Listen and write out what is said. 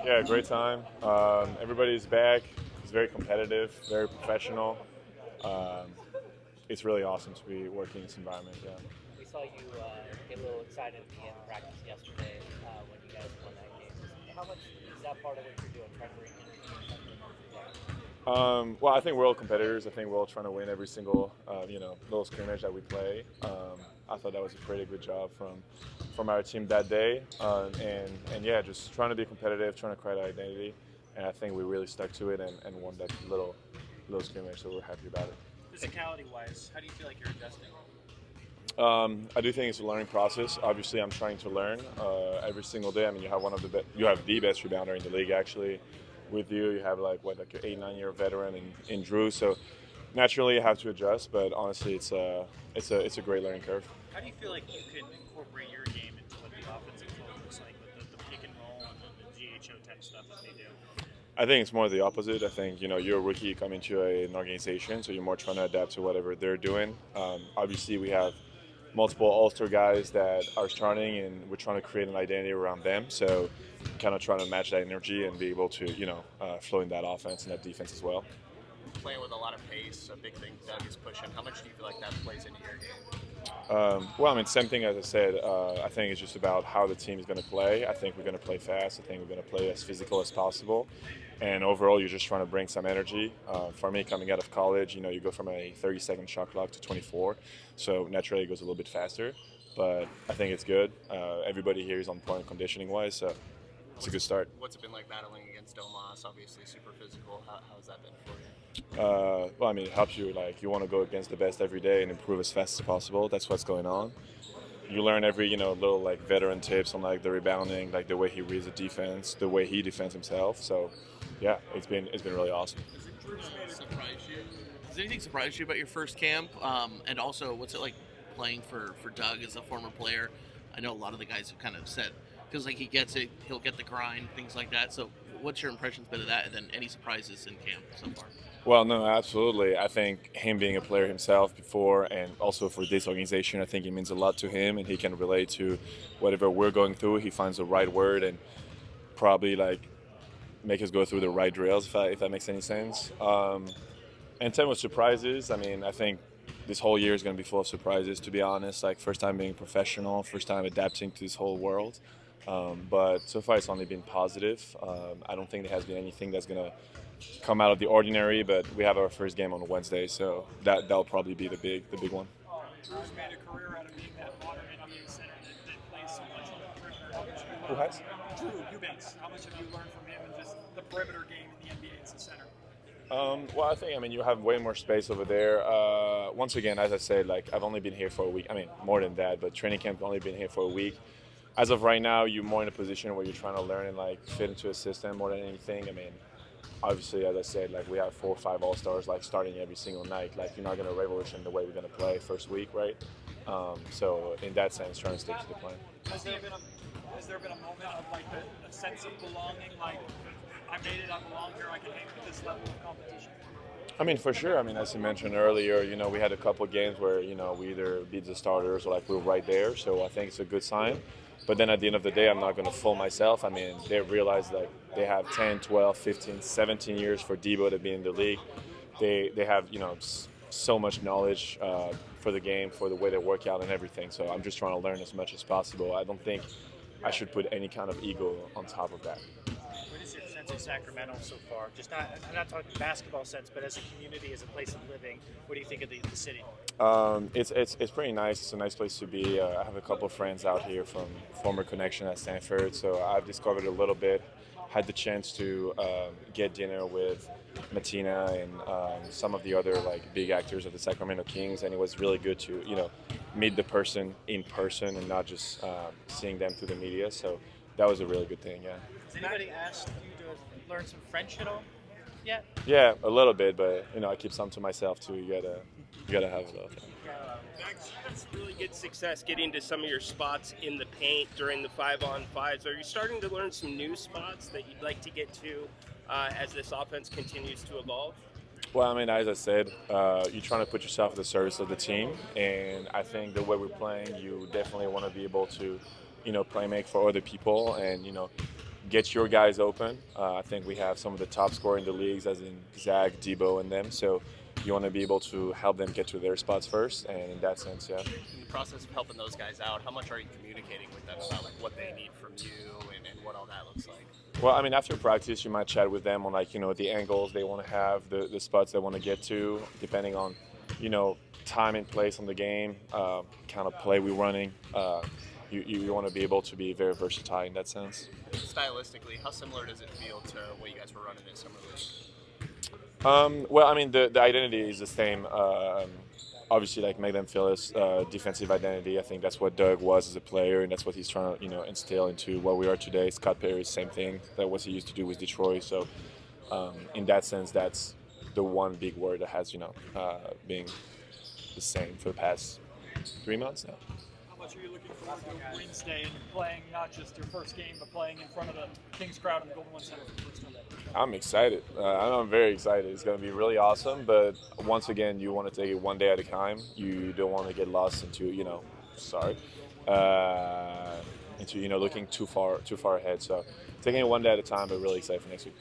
Yeah, great time. Everybody's back. It's very competitive, very professional. Um, it's really awesome to be working in this environment. Yeah. We saw you get a little excited at the end of practice yesterday when you guys won that game. How much is that part of what you're doing, trying to bring energy and trying to get energy back? Well, I think we're all competitors. I think we're all trying to win every single, little scrimmage that we play. I thought that was a pretty good job from our team that day, and yeah, just trying to be competitive, trying to create identity, and I think we really stuck to it and won that little scrimmage. So we're happy about it. Physicality wise, how do you feel like you're adjusting? I do think it's a learning process. Obviously, I'm trying to learn every single day. I mean, you have you have the best rebounder in the league actually. With you, you have like an 8-9 year veteran in Drew. So naturally, you have to adjust. But honestly, it's a great learning curve. How do you feel like you can incorporate your game into what the offensive flow looks like with the pick and roll and the GHO type stuff that they do? I think it's more the opposite. I think you're a rookie, you come into an organization, so you're more trying to adapt to whatever they're doing. Obviously, we have multiple All-Star guys that are starting, and we're trying to create an identity around them. So, kind of trying to match that energy and be able to, flow in that offense and that defense as well. Playing with a lot of pace, a big thing Doug is pushing. How much do you feel like that plays into your game? Well, I mean, same thing as I said. I think it's just about how the team is going to play. I think we're going to play fast. I think we're going to play as physical as possible. And overall, you're just trying to bring some energy. For me, coming out of college, you go from a 30-second shot clock to 24. So naturally, it goes a little bit faster. But I think it's good. Everybody here is on point conditioning-wise, so it's a good start. What's it been like battling against Domas? Obviously, super physical. How's that been for you? Well, I mean, it helps you. Like, you want to go against the best every day and improve as fast as possible. That's what's going on. You learn every, little like veteran tips on like the rebounding, like the way he reads the defense, the way he defends himself. So, yeah, it's been really awesome. Surprise you? Does anything surprise you about your first camp? And also, what's it like playing for Doug as a former player? I know a lot of the guys have kind of said because like he gets it, he'll get the grind, things like that. So, what's your impressions been of that? And then any surprises in camp so far? Well, no, absolutely. I think him being a player himself before and also for this organization, I think it means a lot to him and he can relate to whatever we're going through. He finds the right word and probably like make us go through the right drills, if that makes any sense. And 10 with surprises, I mean, I think this whole year is going to be full of surprises, to be honest. Like, first time being professional, first time adapting to this whole world. But so far, it's only been positive. I don't think there has been anything that's going to come out of the ordinary, but we have our first game on Wednesday, so that'll probably be the big one. Drew's made a career out of being that modern NBA center that plays so much on the perimeter. How much have Who you has? learned? Drew Eubanks, how much have you learned from him and just the perimeter game in the NBA as a center? Well, I mean, you have way more space over there. Once again, as I said, like I've only been here for a week. I mean, more than that, but training camp only been here for a week. As of right now, you're more in a position where you're trying to learn and like fit into a system more than anything. I mean, obviously, as I said, like we have 4 or 5 all-stars like starting every single night. Like you're not going to revolution the way we're going to play first week, right? So in that sense, trying to stick to the plan. Has there been a moment of like a sense of belonging, like I made it, I belong here, I can hang with this level of competition? I mean, for sure. I mean, as you mentioned earlier, we had a couple of games where, we either beat the starters or like we were right there. So I think it's a good sign. But then at the end of the day, I'm not going to fool myself. I mean, they realize like they have 10, 12, 15, 17 years for Debo to be in the league. They have, so much knowledge for the game, for the way they work out and everything. So I'm just trying to learn as much as possible. I don't think I should put any kind of ego on top of that. What is your sense of Sacramento so far? Just I'm not talking basketball sense, but as a community, as a place of living, what do you think of the city? It's pretty nice. It's a nice place to be. I have a couple of friends out here from former connection at Stanford, so I've discovered a little bit. Had the chance to get dinner with Martina and some of the other like big actors of the Sacramento Kings, and it was really good to meet the person in person and not just seeing them through the media. So that was a really good thing. Yeah. Has anybody asked you to learn some French at all yet? Yeah, a little bit, but I keep some to myself too. You gotta have it. Max, you had really good success getting to some of your spots in the paint during the 5-on-5s. Are you starting to learn some new spots that you'd like to get to as this offense continues to evolve? Well, I mean, as I said, you're trying to put yourself at the service of the team, and I think the way we're playing, you definitely want to be able to, play make for other people, and get your guys open. I think we have some of the top scorer in the leagues, as in Zach, Debo, and them. So you want to be able to help them get to their spots first, and in that sense, yeah. In the process of helping those guys out, how much are you communicating with them about like what they need from you and what all that looks like? Well, I mean, after practice, you might chat with them on like the angles they want to have, the spots they want to get to, depending on time and place on the game, kind of play we're running. You want to be able to be very versatile in that sense. Stylistically, how similar does it feel to what you guys were running in Summer League? Well, I mean, the identity is the same. Obviously, like make them feel his defensive identity. I think that's what Doug was as a player, and that's what he's trying to instill into what we are today. Scott Perry is the same thing. That what he used to do with Detroit. So, in that sense, that's the one big word that has being the same for the past 3 months now. How much are you looking forward to Wednesday and playing not just your first game, but playing in front of the Kings crowd in the Golden One Center for the first time? I'm excited. I'm very excited. It's going to be really awesome. But once again, you want to take it one day at a time. You don't want to get lost into looking too far ahead. So taking it one day at a time, but really excited for next week.